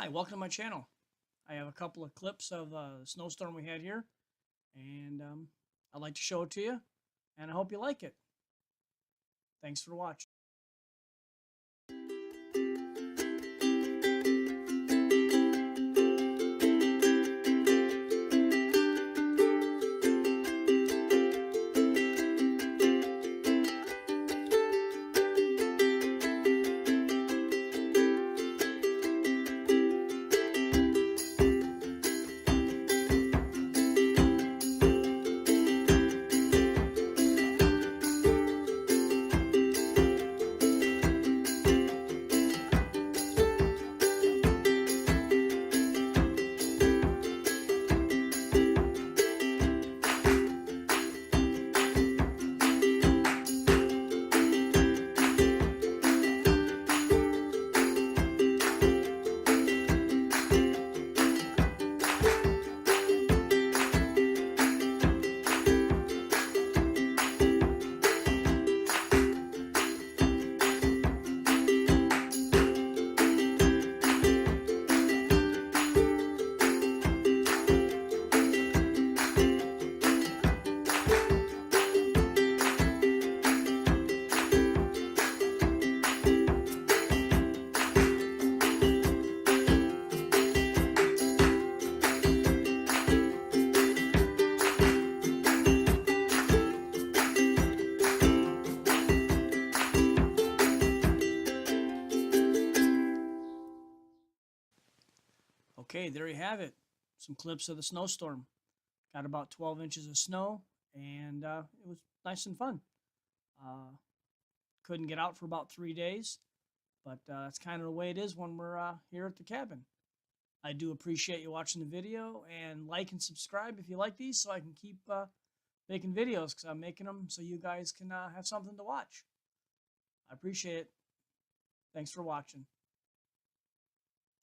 Hi, welcome to my channel. I have a couple of clips of the snowstorm we had here, and I'd like to show it to you, and I hope you like it. Thanks for watching. Okay, there you have it. Some clips of the snowstorm. Got about 12 inches of snow, and it was nice and fun. Couldn't get out for about 3 days, but that's kind of the way it is when we're here at the cabin. I do appreciate you watching the video, and like and subscribe if you like these so I can keep making videos, because I'm making them so you guys can have something to watch. I appreciate it. Thanks for watching.